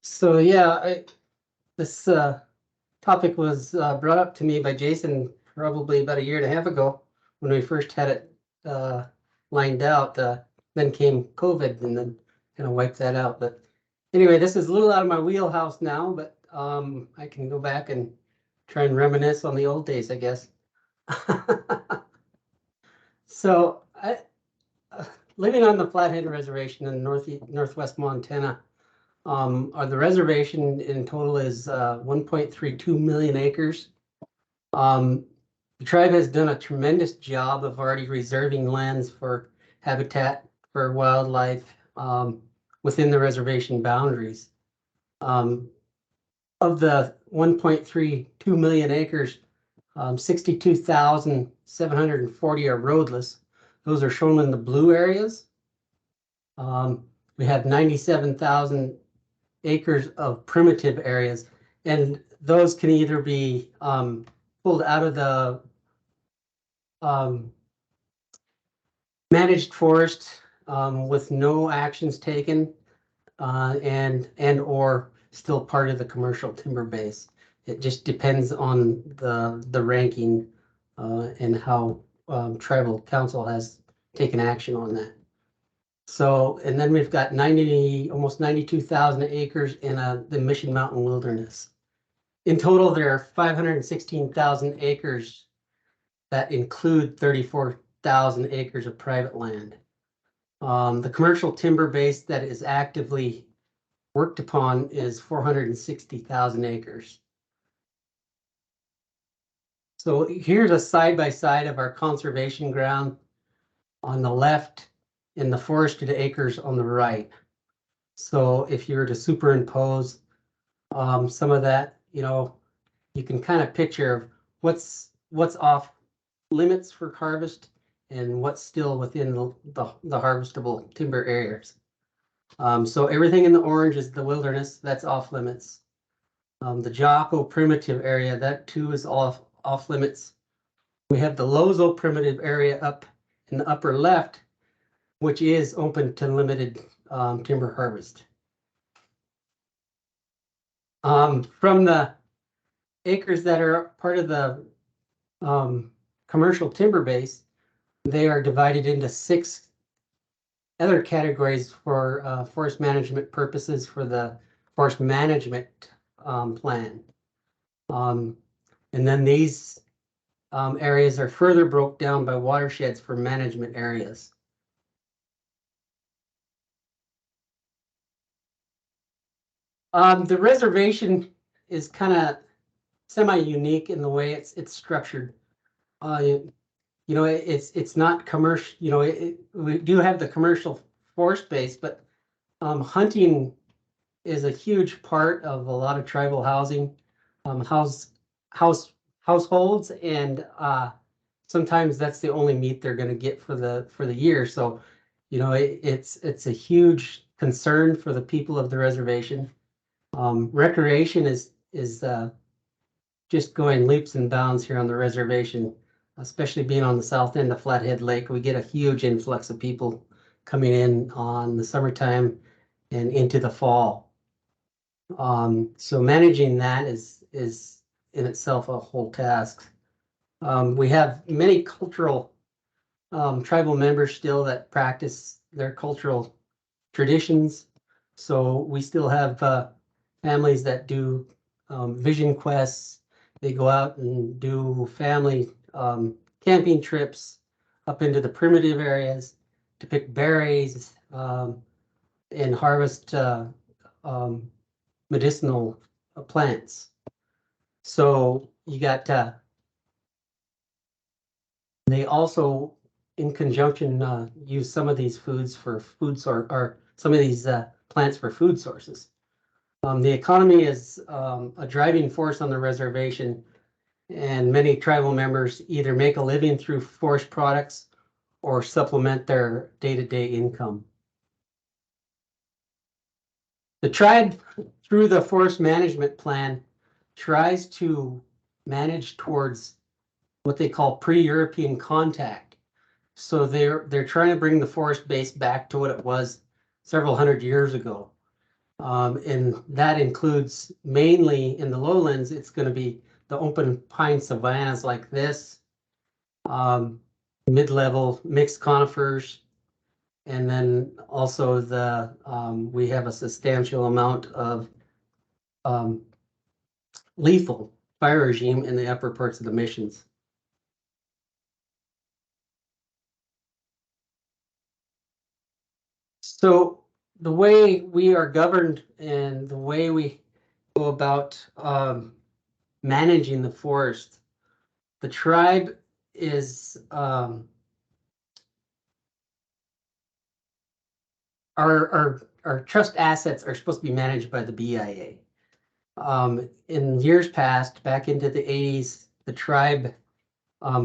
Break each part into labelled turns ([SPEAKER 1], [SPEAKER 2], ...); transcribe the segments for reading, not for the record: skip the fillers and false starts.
[SPEAKER 1] So yeah, this topic was brought up to me by Jason probably about a year and a half ago when we first had it lined out. Then came COVID and then kind of wiped that out. But anyway, this is a little out of my wheelhouse now, but I can go back and try and reminisce on the old days, I guess. So living on the Flathead Reservation in northwest Montana. The reservation in total is 1.32 million acres. The tribe has done a tremendous job of already reserving lands for habitat for wildlife within the reservation boundaries. Of the 1.32 million acres, 62,740 are roadless. Those are shown in the blue areas. We have 97,000 acres of primitive areas, and those can either be pulled out of the managed forest with no actions taken and or still part of the commercial timber base. It just depends on the ranking and how tribal council has taken action on that. So, and then we've got almost 92,000 acres in the Mission Mountain Wilderness. In total, there are 516,000 acres that include 34,000 acres of private land. The commercial timber base that is actively worked upon is 460,000 acres. So here's a side-by-side of our conservation ground on the left and the forested acres on the right. So if you were to superimpose some of that, you can kind of picture what's off limits for harvest and what's still within the harvestable timber areas. So everything in the orange is the wilderness, that's off limits. The Jocko primitive area, that too is off limits. We have the Lozo primitive area up in the upper left, which is open to limited timber harvest. From the acres that are part of the commercial timber base, they are divided into 6 other categories for forest management purposes for the forest management plan. And then these areas are further broke down by watersheds for management areas. The reservation is kind of semi-unique in the way it's structured. It's not commercial. We do have the commercial forest base, but hunting is a huge part of a lot of tribal housing, households, and sometimes that's the only meat they're going to get for the year. So, it's a huge concern for the people of the reservation. Recreation is just going leaps and bounds here on the reservation, especially being on the south end of Flathead Lake. We get a huge influx of people coming in on the summertime and into the fall. So managing that is in itself a whole task. We have many cultural tribal members still that practice their cultural traditions. So we still have families that do vision quests. They go out and do family camping trips up into the primitive areas to pick berries and harvest medicinal plants. So you got they also, in conjunction, use some of these foods for food or some of these plants for food sources. The economy is a driving force on the reservation, and many tribal members either make a living through forest products or supplement their day-to-day income. The tribe, through the forest management plan, tries to manage towards what they call pre-European contact. So they're trying to bring the forest base back to what it was several hundred years ago. And that includes mainly in the lowlands, it's going to be the open pine savannas like this, mid-level mixed conifers, and then also we have a substantial amount of lethal fire regime in the upper parts of the missions. So the way we are governed and the way we go about managing the forest, the tribe is our trust assets are supposed to be managed by the BIA. In years past, back into the 80s, the tribe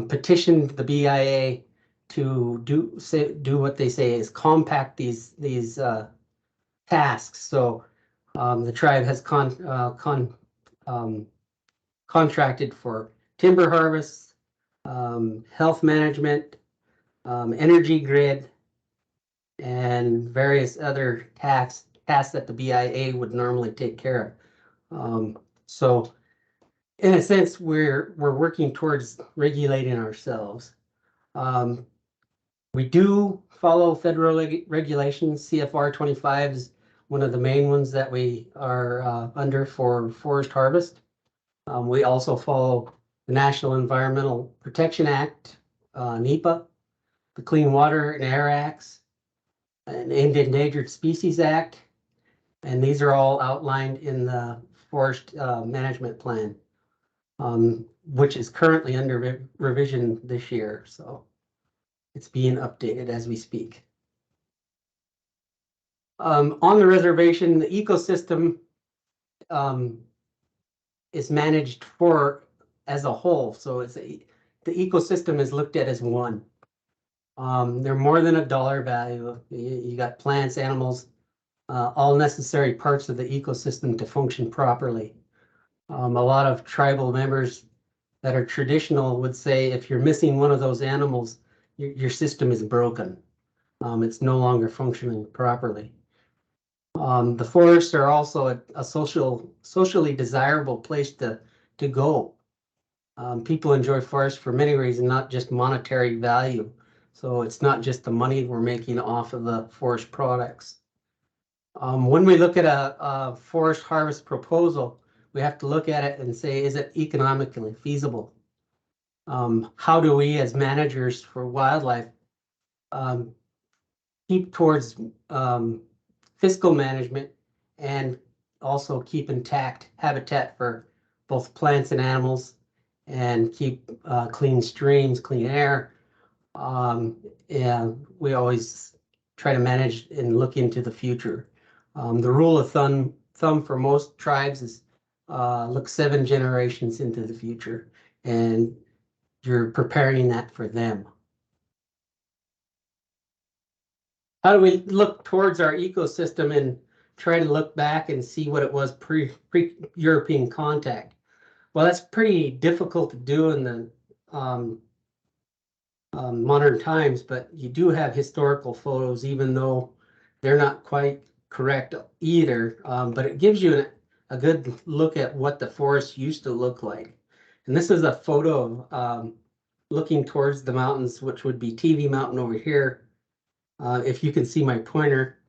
[SPEAKER 1] petitioned the BIA to do what they say is compact these tasks. So the tribe has contracted for timber harvest, health management, energy grid, and various other tasks that the BIA would normally take care of. So in a sense, we're working towards regulating ourselves. We do follow federal regulations. CFR 25 is one of the main ones that we are under for forest harvest. We also follow the National Environmental Protection Act, NEPA, the Clean Water and Air Acts, and Endangered Species Act, and these are all outlined in the Forest Management Plan, which is currently under revision this year. So it's being updated as we speak. On the reservation, the ecosystem is managed as a whole. So the ecosystem is looked at as one. They're more than $1 value. You got plants, animals, all necessary parts of the ecosystem to function properly. A lot of tribal members that are traditional would say if you're missing one of those animals, your system is broken. It's no longer functioning properly. The forests are also a socially desirable place to go. People enjoy forests for many reasons, not just monetary value. So it's not just the money we're making off of the forest products. When we look at a forest harvest proposal, we have to look at it and say, is it economically feasible? How do we as managers for wildlife keep towards fiscal management and also keep intact habitat for both plants and animals and keep clean streams, clean air. And we always try to manage and look into the future. The rule of thumb for most tribes is look 7 generations into the future, and you're preparing that for them. How do we look towards our ecosystem and try to look back and see what it was pre-European contact? Well, that's pretty difficult to do in the modern times, but you do have historical photos, even though they're not quite correct either. But it gives you a good look at what the forest used to look like. And this is a photo of looking towards the mountains, which would be TV Mountain over here. If you can see my pointer.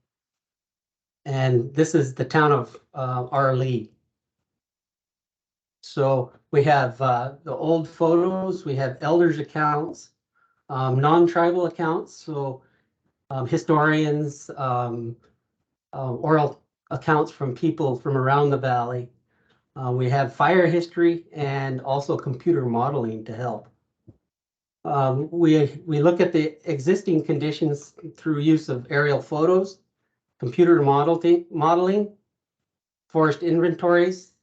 [SPEAKER 1] And this is the town of Arlee. So we have the old photos, we have elders accounts, non-tribal accounts, so historians, oral accounts from people from around the valley. We have fire history and also computer modeling to help. We look at the existing conditions through use of aerial photos, computer modeling, forest inventories,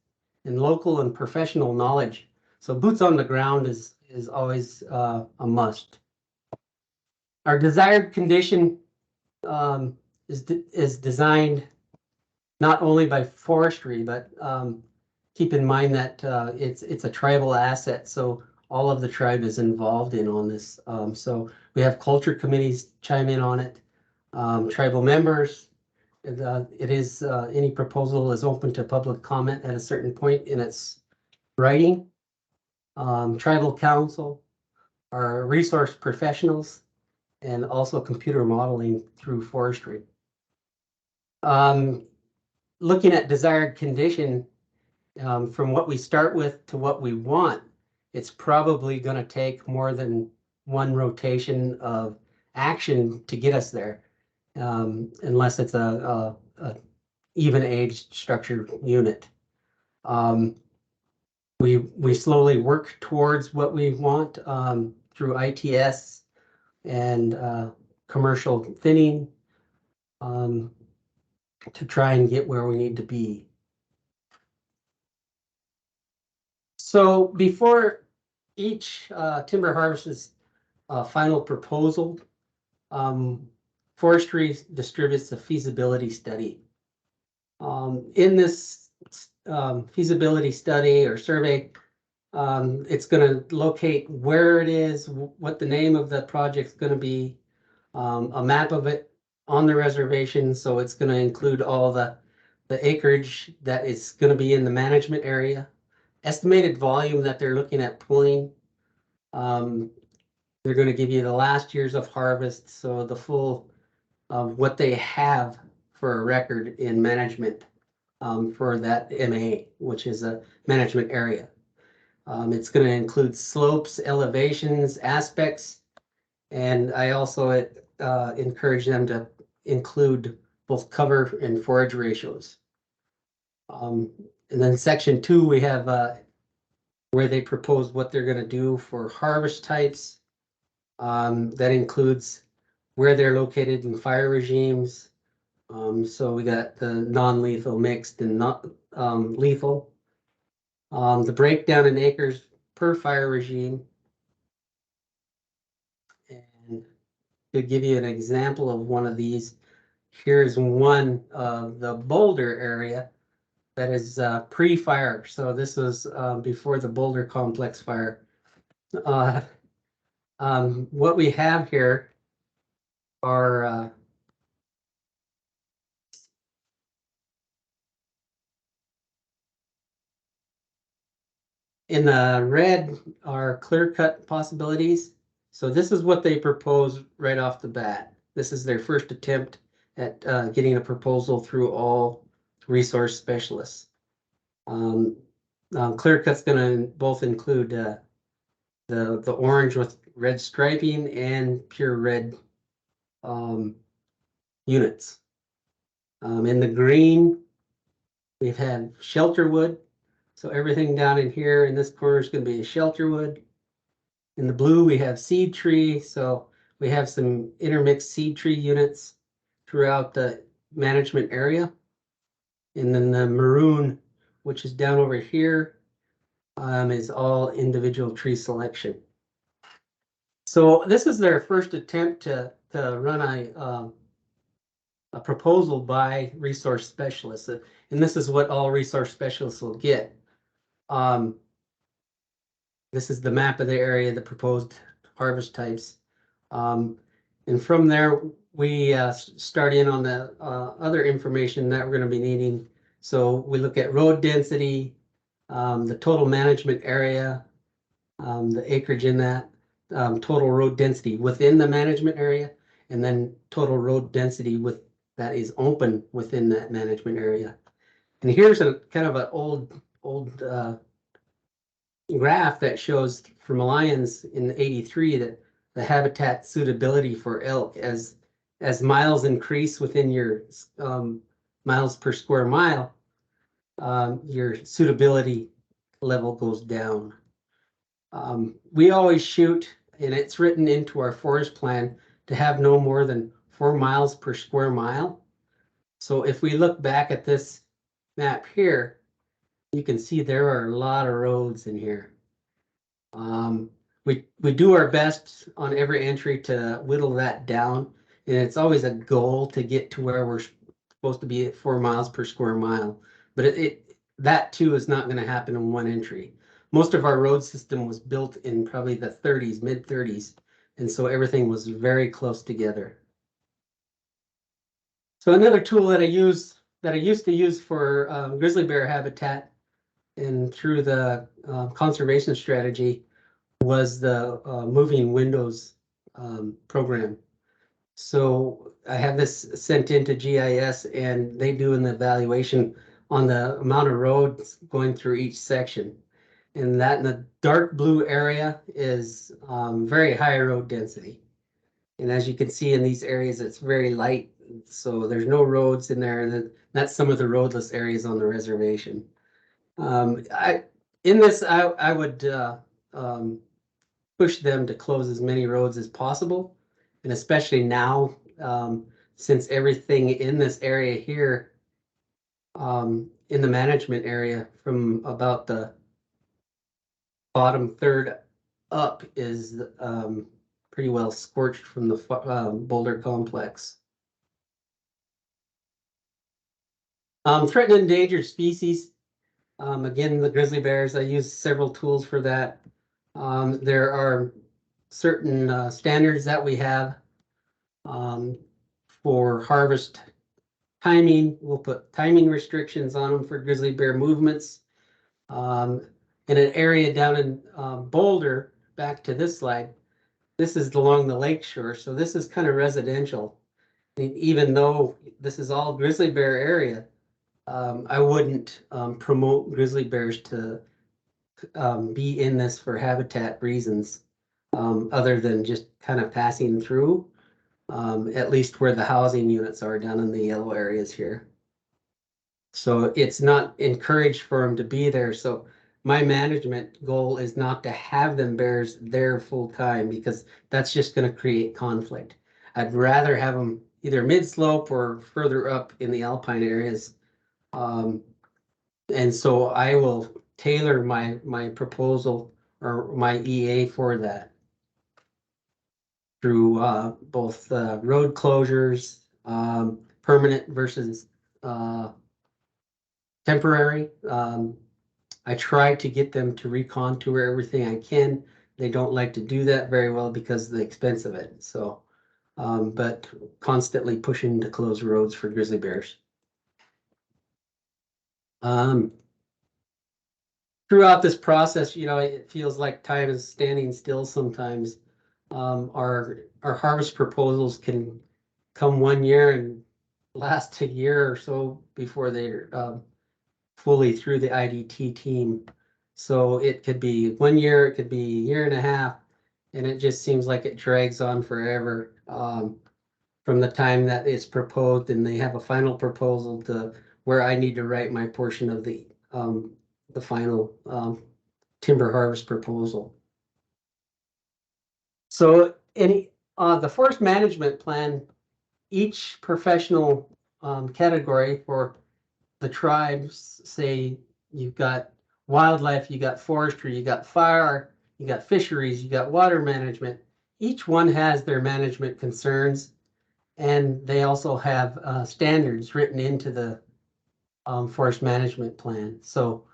[SPEAKER 1] and local and professional knowledge. So boots on the ground is always a must. Our desired condition is designed not only by forestry, but keep in mind that it's a tribal asset. So all of the tribe is involved on this. So we have culture committees chime in on it, tribal members, It is any proposal is open to public comment at a certain point in its writing. Tribal council, our resource professionals, and also computer modeling through forestry. Looking at desired condition, from what we start with to what we want, it's probably going to take more than one rotation of action to get us there, unless it's a even aged structure unit. We slowly work towards what we want through ITS and commercial thinning to try and get where we need to be. So before each timber harvest is final proposal, forestry distributes a feasibility study. In this feasibility study or survey, it's going to locate where it is, what the name of the project's going to be, a map of it on the reservation. So it's going to include all the acreage that is going to be in the management area, estimated volume that they're looking at pulling. They're going to give you the last years of harvest, so the full of what they have for a record in management for that MA, which is a management area. It's going to include slopes, elevations, aspects, and I also encourage them to include both cover and forage ratios. And then section 2, we have where they propose what they're going to do for harvest types. That includes where they're located in fire regimes. So we got the non-lethal, mixed, and not lethal. The breakdown in acres per fire regime. And to give you an example of one of these, here's one of the Boulder area that is pre-fire. So this was before the Boulder complex fire. What we have here are in the red are clear-cut possibilities. So this is what they propose right off the bat. This is their first attempt at getting a proposal through all resource specialists. Clear-cut's going to both include the orange with red striping and pure red units. In the green, we've had shelter wood. So everything down in here in this corner is going to be a shelter wood. In the blue, we have seed tree. So we have some intermixed seed tree units throughout the management area. And then the maroon, which is down over here, is all individual tree selection. So this is their first attempt to run a proposal by resource specialists. And this is what all resource specialists will get. This is the map of the area, the proposed harvest types. And from there, we start in on the other information that we're going to be needing. So we look at road density, the total management area, the acreage in that, total road density within the management area, and then total road density that is open within that management area. And here's a kind of an old graph that shows from Alliance in '83 that the habitat suitability for elk, as miles increase within your miles per square mile, your suitability level goes down. We always shoot, and it's written into our forest plan, to have no more than 4 miles per square mile. So if we look back at this map here, you can see there are a lot of roads in here. We do our best on every entry to whittle that down, and it's always a goal to get to where we're supposed to be at 4 miles per square mile. But that too is not going to happen in one entry. Most of our road system was built in probably the 30s, mid 30s, and so everything was very close together. So another tool that I used to use for grizzly bear habitat and through the conservation strategy was the moving windows program. So I have this sent into GIS and they do an evaluation on the amount of roads going through each section. And that in the dark blue area is very high road density. And as you can see in these areas, it's very light. So there's no roads in there. And that's some of the roadless areas on the reservation. I would push them to close as many roads as possible. And especially now, since everything in this area here, in the management area from about the bottom third up is pretty well scorched from the boulder complex. Threatened and endangered species. Again, the grizzly bears, I use several tools for that. There are certain standards that we have for harvest timing. We'll put timing restrictions on them for grizzly bear movements. In an area down in Boulder, back to this slide, this is along the lake shore, so this is kind of residential. Even though this is all grizzly bear area, I wouldn't promote grizzly bears to be in this for habitat reasons, other than just kind of passing through, at least where the housing units are down in the yellow areas here. So it's not encouraged for them to be there. So my management goal is not to have them bears there full time because that's just going to create conflict. I'd rather have them either mid slope or further up in the alpine areas. And so I will tailor my proposal or my EA for that through both road closures, permanent versus temporary. I try to get them to recontour everything I can. They don't like to do that very well because of the expense of it. So, but constantly pushing to close roads for grizzly bears. Throughout this process, you know, it feels like time is standing still sometimes. Our harvest proposals can come 1 year and last a year or so before they're fully through the IDT team. So it could be 1 year, it could be a year and a half, and it just seems like it drags on forever from the time that it's proposed and they have a final proposal to where I need to write my portion of the final timber harvest proposal. So the forest management plan, each professional category for the tribes, say you've got wildlife, you got forestry, you got fire, you got fisheries, you got water management. Each one has their management concerns, and they also have standards written into the forest management plan. So,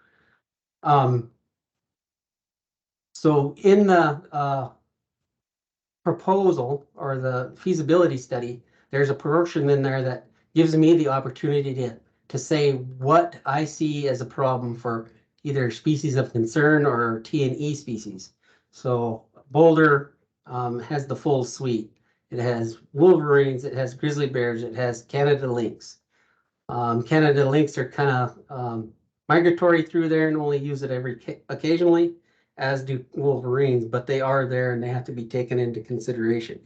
[SPEAKER 1] in the proposal or the feasibility study, there's a portion in there that gives me the opportunity to say what I see as a problem for either species of concern or T&E species. So Boulder has the full suite. It has wolverines, it has grizzly bears, it has Canada lynx. Canada lynx are kind of migratory through there and only use it occasionally, as do wolverines, but they are there and they have to be taken into consideration.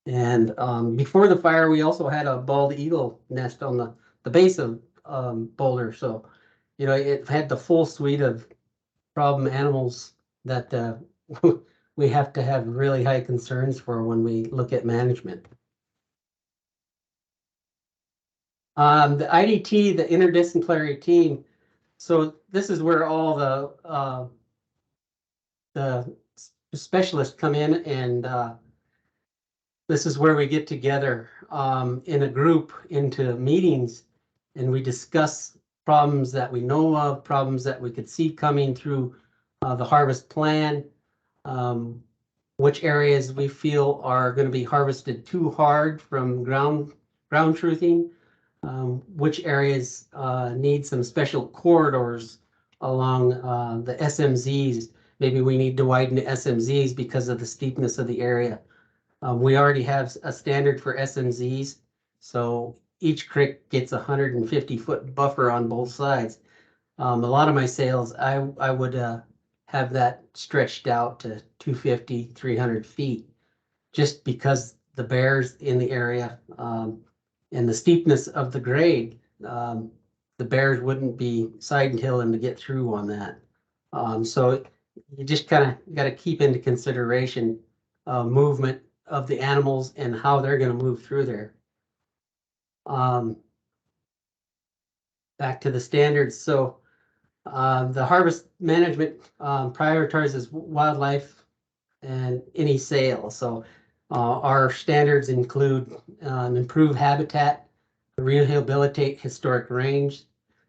[SPEAKER 1] And before the fire, we also had a bald eagle nest on the base of Boulder. So, you know, it had the full suite of problem animals that we have to have really high concerns for when we look at management. The IDT, the Interdisciplinary Team. So this is where all the specialists come in, and this is where we get together in a group into meetings, and we discuss problems that we know of, problems that we could see coming through the harvest plan, which areas we feel are going to be harvested too hard from ground truthing, which areas need some special corridors along the SMZs. Maybe we need to widen the SMZs because of the steepness of the area. We already have a standard for SMZs, so each creek gets a 150-foot buffer on both sides. A lot of my sales, I would have that stretched out to 250, 300 feet, just because the bears in the area and the steepness of the grade, the bears wouldn't be side and hilling to get through on that. So you just kind of got to keep into consideration movement of the animals and how they're going to move through there. Back to the standards. So the harvest management prioritizes wildlife and any sale. So our standards include improve habitat, rehabilitate historic range,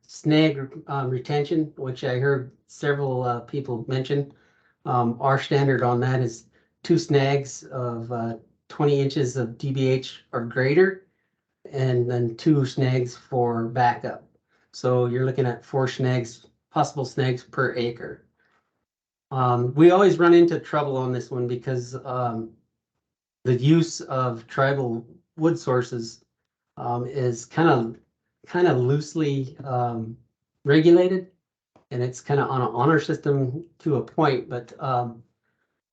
[SPEAKER 1] snag retention, which I heard several people mention. Our standard on that is 2 snags of 20 inches of DBH or greater, and then 2 snags for backup. So you're looking at 4 snags, possible snags per acre. We always run into trouble on this one because the use of tribal wood sources is kind of loosely regulated, and it's kind of on an honor system to a point, but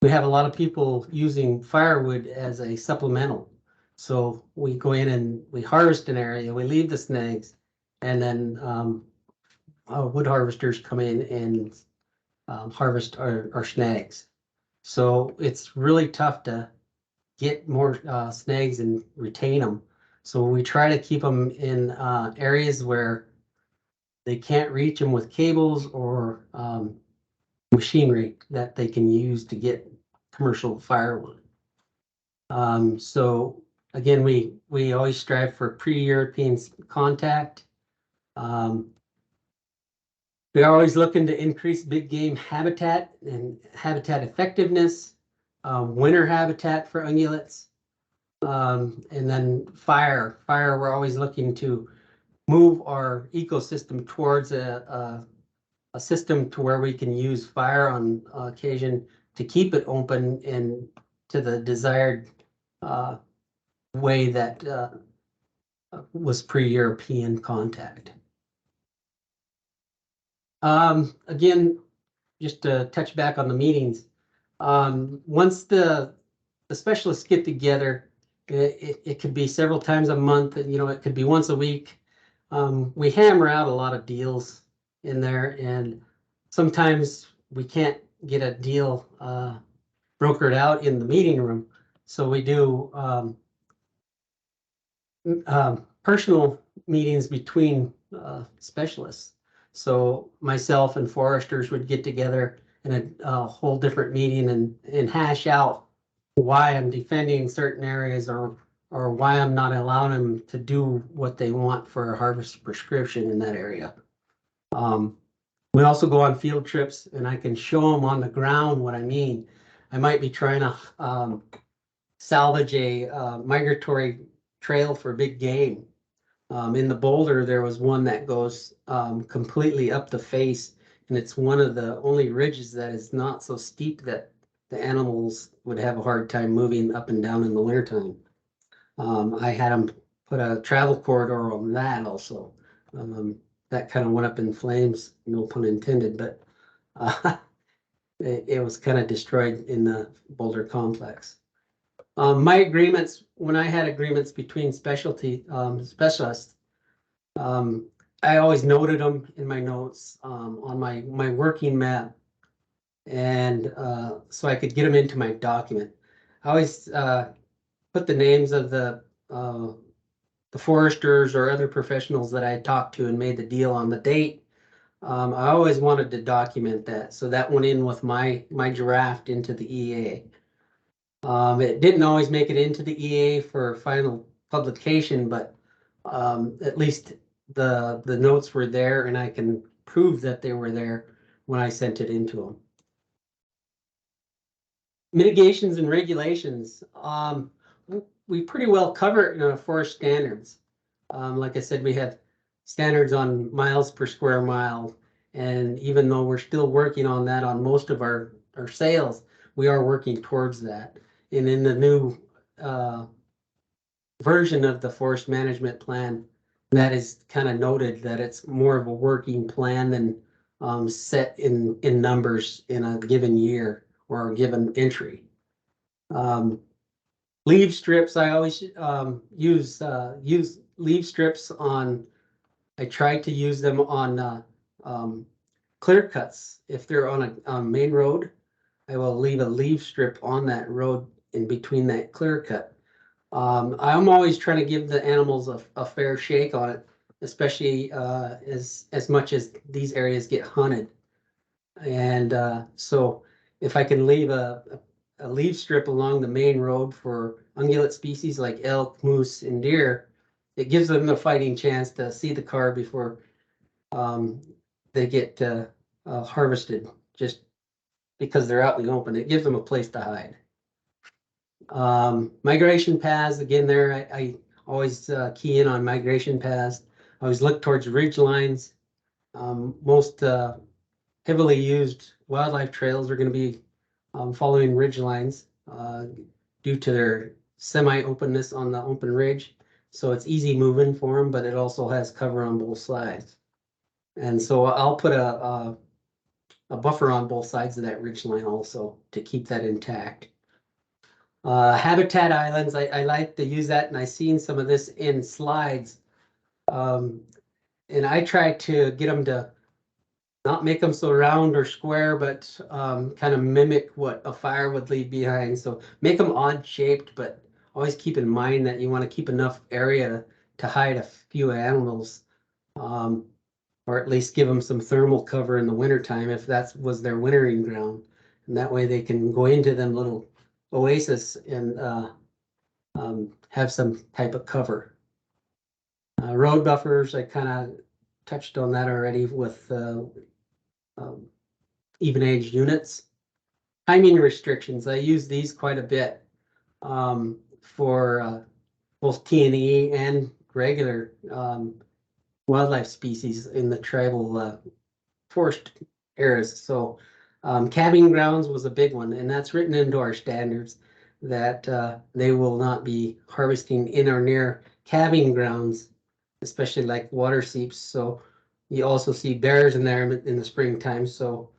[SPEAKER 1] we have a lot of people using firewood as a supplemental. So we go in and we harvest an area, we leave the snags, and then wood harvesters come in and harvest our snags. So it's really tough to get more snags and retain them. So we try to keep them in areas where they can't reach them with cables or machinery that they can use to get commercial firewood. So again, we always strive for pre-European contact. We're always looking to increase big game habitat and habitat effectiveness, winter habitat for ungulates, and then fire. We're always looking to move our ecosystem towards a system to where we can use fire on occasion to keep it open and to the desired way that was pre-European contact. Again, just to touch back on the meetings, once the specialists get together, it could be several times a month, and it could be once a week. We hammer out a lot of deals in there, and sometimes we can't get a deal brokered out in the meeting room, so we do personal meetings between specialists. So myself and foresters would get together in a whole different meeting and hash out why I'm defending certain areas or why I'm not allowing them to do what they want for a harvest prescription in that area. We also go on field trips, and I can show them on the ground what I mean. I might be trying to salvage a migratory trail for big game. In the Boulder, there was one that goes completely up the face, and it's one of the only ridges that is not so steep that the animals would have a hard time moving up and down in the wintertime. I had them put a travel corridor on that also. That kind of went up in flames, no pun intended, but it was kind of destroyed in the Boulder complex. My agreements, when I had agreements between specialists, I always noted them in my notes on my working map, and so I could get them into my document. I always put the names of the foresters or other professionals that I had talked to and made the deal on the date. I always wanted to document that, so that went in with my draft into the EA. It didn't always make it into the EA for final publication, but at least the notes were there, and I can prove that they were there when I sent it into them. Mitigations and regulations. We pretty well cover it in our forest standards. Like I said, we have standards on miles per square mile. And even though we're still working on that on most of our sales, we are working towards that. And in the new version of the forest management plan, that is kind of noted that it's more of a working plan than set in numbers in a given year or a given entry. Leaf strips, I always use leaf strips on. I try to use them on clear cuts. If they're on a main road, I will leave a leaf strip on that road in between that clear cut. I'm always trying to give the animals a fair shake on it, especially as much as these areas get hunted. And so if I can leave a leaf strip along the main road for ungulate species like elk, moose, and deer, it gives them a fighting chance to see the car before they get harvested, just because they're out in the open. It gives them a place to hide. Migration paths, again, there I always key in on migration paths. I always look towards ridge lines. Most heavily used wildlife trails are going to be following ridge lines due to their semi-openness on the open ridge. So it's easy moving for them, but it also has cover on both sides. And so I'll put a buffer on both sides of that ridge line also to keep that intact. Habitat islands, I like to use that, and I've seen some of this in slides. And I try to get them to not make them so round or square, but kind of mimic what a fire would leave behind. So make them odd shaped, but always keep in mind that you want to keep enough area to hide a few animals, or at least give them some thermal cover in the wintertime if that was their wintering ground. And that way they can go into them little oasis and have some type of cover. Road buffers, I kind of touched on that already with even-aged units. Timing restrictions, I use these quite a bit for both T&E and regular wildlife species in the tribal forest areas. So calving grounds was a big one, and that's written into our standards that they will not be harvesting in or near calving grounds, especially like water seeps. So you also see bears in there in the springtime. So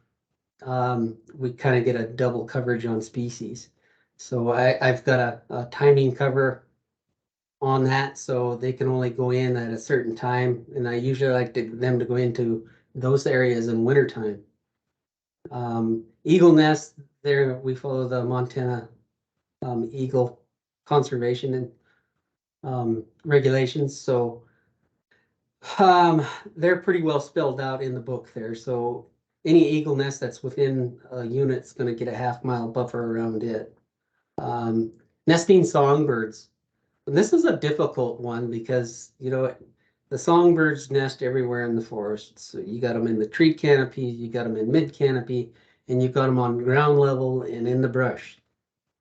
[SPEAKER 1] we kind of get a double coverage on species. So I've got a timing cover on that, so they can only go in at a certain time. And I usually like them to go into those areas in wintertime. Eagle nest, there we follow the Montana eagle conservation and regulations. So they're pretty well spelled out in the book there. So any eagle nest that's within a unit's going to get a half-mile buffer around it. Nesting songbirds. And this is a difficult one because, you know, the songbirds nest everywhere in the forest. So you got them in the tree canopy, you got them in mid canopy, and you've got them on ground level and in the brush.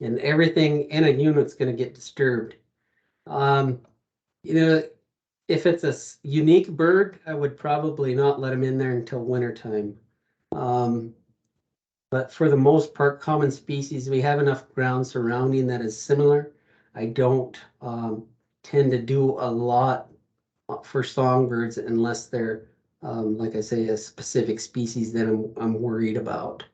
[SPEAKER 1] And everything in a unit's going to get disturbed. You know, if it's a unique bird, I would probably not let them in there until wintertime. But for the most part, common species, we have enough ground surrounding that is similar. I don't tend to do a lot for songbirds unless they're, like I say, a specific species that I'm worried about.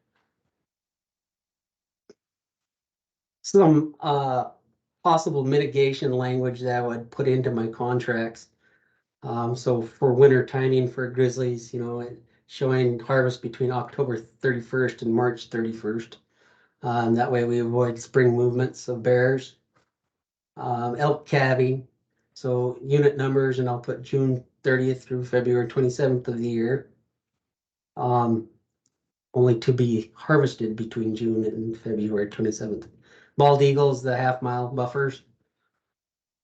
[SPEAKER 1] Some possible mitigation language that I would put into my contracts. So for winter timing for grizzlies, you know, showing harvest between October 31st and March 31st. That way we avoid spring movements of bears. Elk calving, so unit numbers, and I'll put June 30th through February 27th of the year. Only to be harvested between June and February 27th. Bald eagles, the half-mile buffers.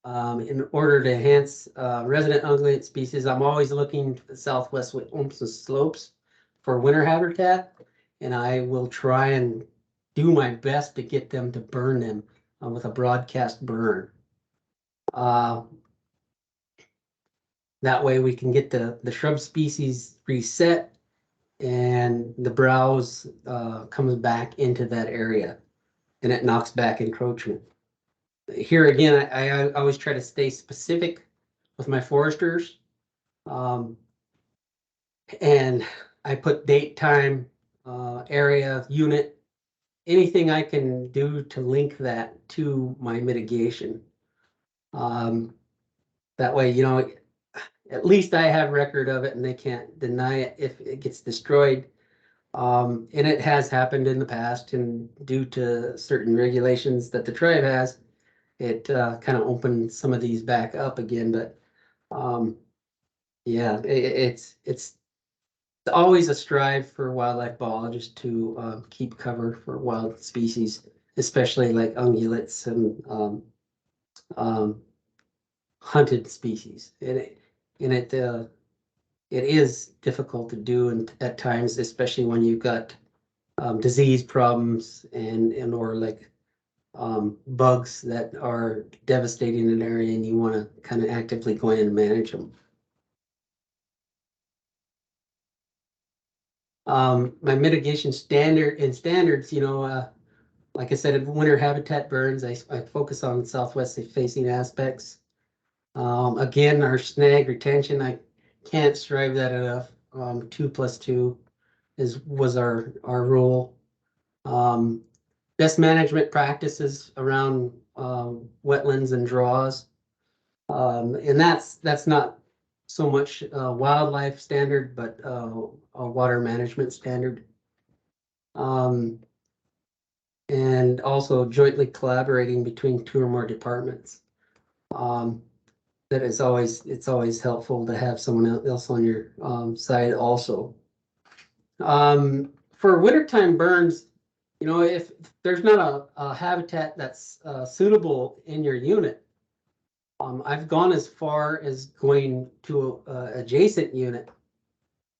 [SPEAKER 1] In order to enhance resident ungulate species, I'm always looking to the southwest Winston slopes for winter habitat, and I will try and do my best to get them to burn them with a broadcast burn. That way we can get the shrub species reset and the browse comes back into that area and it knocks back encroachment. Here again, I always try to stay specific with my foresters. And I put date, time, area, unit, anything I can do to link that to my mitigation. That way, at least I have record of it and they can't deny it if it gets destroyed. And it has happened in the past, and due to certain regulations that the tribe has, it kind of opened some of these back up again. But yeah, it's always a strive for wildlife biologists to keep cover for wild species, especially like ungulates and hunted species. It is difficult to do and at times, especially when you've got disease problems and or like bugs that are devastating an area and you want to kind of actively go in and manage them. My mitigation standards, like I said, winter habitat burns, I focus on southwest facing aspects. Again, our snag retention, I can't strive that enough. 2+2 was our rule. Best management practices around wetlands and draws. And that's not so much wildlife standard, but a water management standard. And also jointly collaborating between 2 or more departments. That is it's always helpful to have someone else on your side also. For wintertime burns, if there's not a habitat that's suitable in your unit, I've gone as far as going to a adjacent unit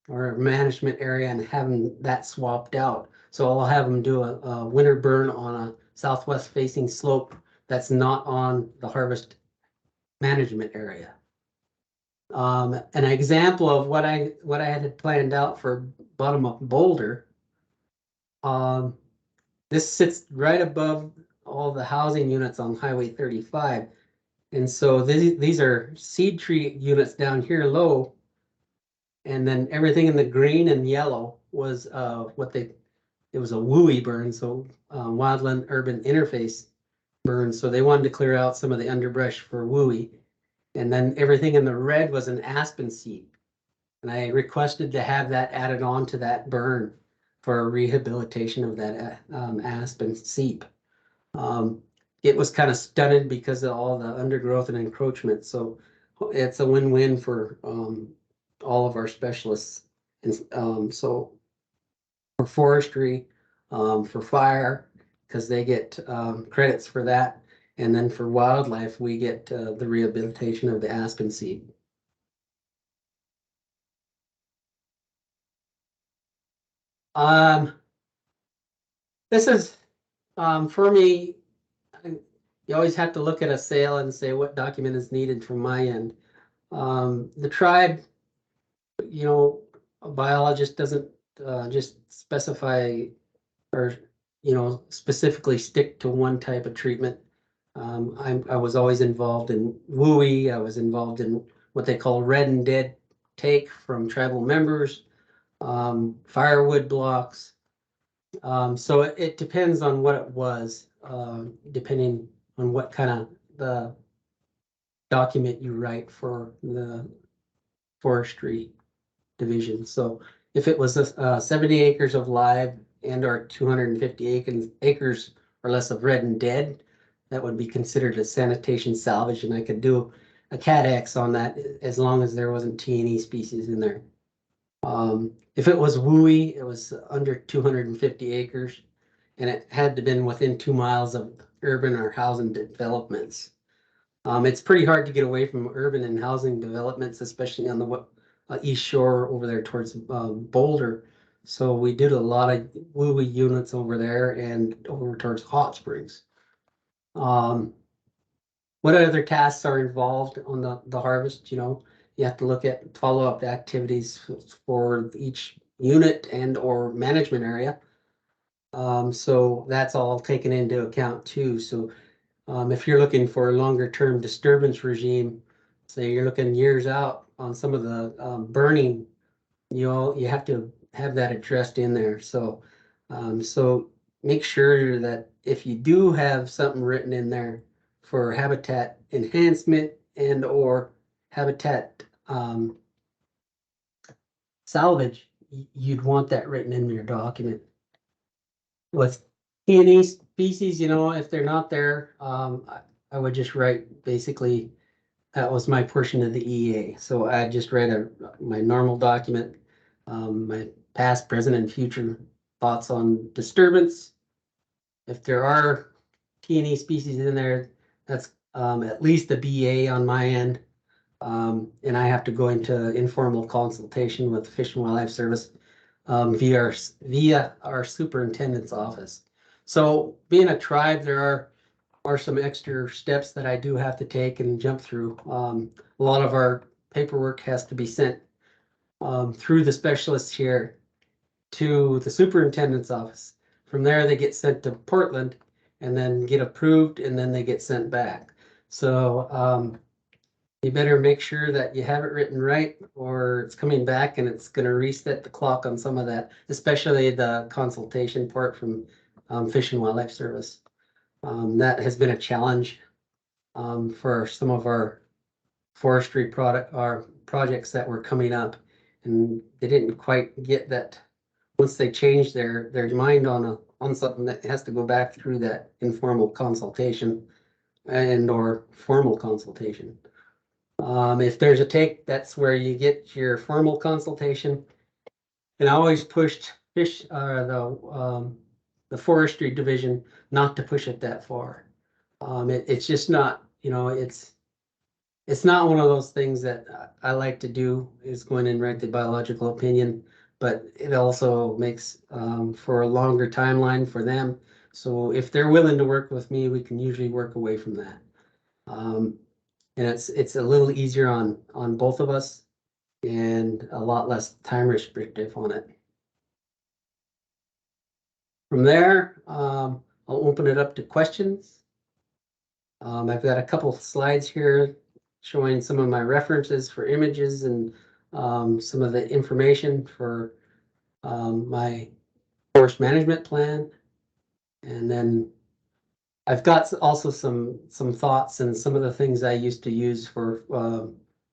[SPEAKER 1] or management area and having that swapped out. So I'll have them do a winter burn on a southwest facing slope that's not on the harvest management area. An example of what I had planned out for bottom up Boulder. This sits right above all the housing units on Highway 35. And so these are seed tree units down here low. And then everything in the green and yellow was it was a WUI burn, so wildland urban interface burn. So they wanted to clear out some of the underbrush for WUI. And then everything in the red was an aspen seed. And I requested to have that added on to that burn for a rehabilitation of that aspen seep. It was kind of stunted because of all the undergrowth and encroachment. So it's a win-win for all of our specialists. And so for forestry, for fire, because they get credits for that. And then for wildlife, we get the rehabilitation of the aspen seed. This is, for me, you always have to look at a sale and say what document is needed from my end. The tribe, a biologist doesn't just specify or, specifically stick to one type of treatment. I was always involved in WUI. I was involved in what they call red and dead take from tribal members, firewood blocks. So it depends on what it was, depending on what kind of the document you write for the forestry division. So if it was 70 acres of live and or 250 acres or less of red and dead, that would be considered a sanitation salvage, and I could do a CAD-X on that as long as there wasn't T&E species in there. If it was WUI, it was under 250 acres, and it had to been within 2 miles of urban or housing developments. It's pretty hard to get away from urban and housing developments, especially on the east shore over there towards Boulder. So we did a lot of WUI units over there and over towards Hot Springs. What other tasks are involved on the harvest? you have to look at follow-up activities for each unit and or management area. So that's all taken into account too. So if you're looking for a longer term disturbance regime, say you're looking years out on some of the burning, you have to have that addressed in there. So so make sure that if you do have something written in there for habitat enhancement and or habitat salvage, you'd want that written in your document. With P&E species, if they're not there, I would just write basically that was my portion of the EA. So I just write my normal document, my past, present, and future thoughts on disturbance. If there are P&E species in there, that's at least a BA on my end. And I have to go into informal consultation with the Fish and Wildlife Service via our superintendent's office. So being a tribe, there are some extra steps that I do have to take and jump through. A lot of our paperwork has to be sent through the specialists here to the superintendent's office. From there, they get sent to Portland and then get approved, and then they get sent back. So you better make sure that you have it written right, or it's coming back and it's going to reset the clock on some of that, especially the consultation part from Fish and Wildlife Service. That has been a challenge for some of our forestry projects that were coming up, and they didn't quite get that. Once they changed their mind on something, that has to go back through that informal consultation and or formal consultation. If there's a take, that's where you get your formal consultation. And I always pushed the forestry division not to push it that far. It's just not, it's not one of those things that I like to do, is going and write the biological opinion, but it also makes for a longer timeline for them. So if they're willing to work with me, we can usually work away from that. And it's a little easier on both of us and a lot less time restrictive on it. From there, I'll open it up to questions. I've got a couple slides here showing some of my references for images and some of the information for my forest management plan. And then I've got also some thoughts and some of the things I used to use for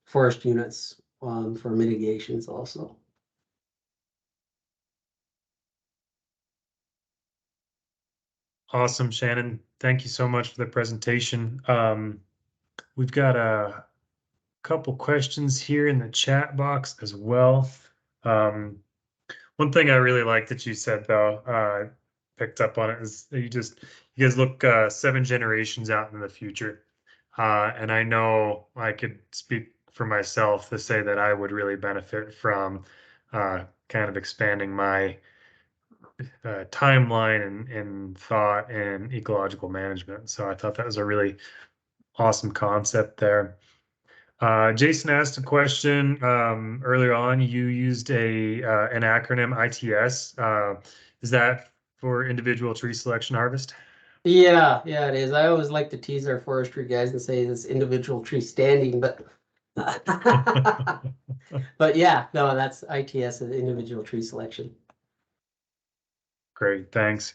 [SPEAKER 1] forest units for mitigations also.
[SPEAKER 2] Awesome, Shannon. Thank you so much for the presentation. We've got a couple questions here in the chat box as well. One thing I really like that you said, though, picked up on it, is that you guys look 7 generations out in the future. And I know I could speak for myself to say that I would really benefit from kind of expanding my timeline and thought and ecological management. So I thought that was a really awesome concept there. Jason asked a question earlier on. You used an acronym ITS. Is that for individual tree selection harvest?
[SPEAKER 1] Yeah, it is. I always like to tease our forestry guys and say this individual tree standing, but but yeah, no, that's ITS, an individual tree selection.
[SPEAKER 2] Great, thanks.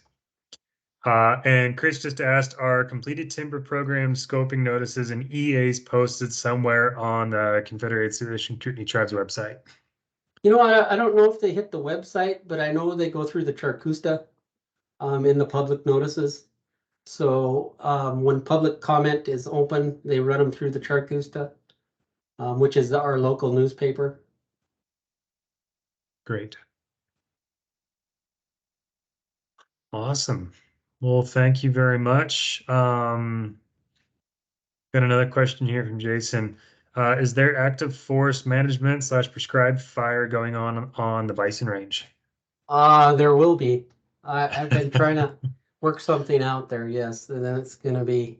[SPEAKER 2] And Chris just asked, are completed timber program scoping notices and EAs posted somewhere on the Confederated Sedition Kootenai Tribe's website?
[SPEAKER 1] I don't know if they hit the website, but I know they go through the Charcusta in the public notices. So when public comment is open, they run them through the Charcusta, which is our local newspaper.
[SPEAKER 2] Great. Awesome. Well, thank you very much. Got another question here from Jason. Is there active forest management / prescribed fire going on the bison range?
[SPEAKER 1] There will be. I've been trying to work something out there, yes, and then it's gonna be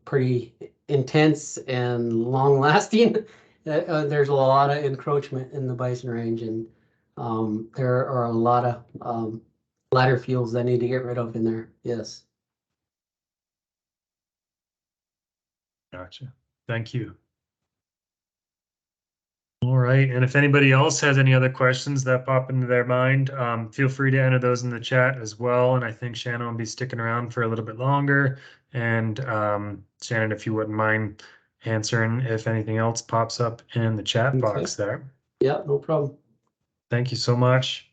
[SPEAKER 1] pretty intense and long lasting. there's a lot of encroachment in the bison range, and there are a lot of ladder fuels that need to get rid of in there. Yes.
[SPEAKER 2] Gotcha. Thank you. All right. And if anybody else has any other questions that pop into their mind, feel free to enter those in the chat as well. And I think Shannon will be sticking around for a little bit longer. And Shannon, if you wouldn't mind answering if anything else pops up in the chat box there.
[SPEAKER 1] Yeah, no problem.
[SPEAKER 2] Thank you so much.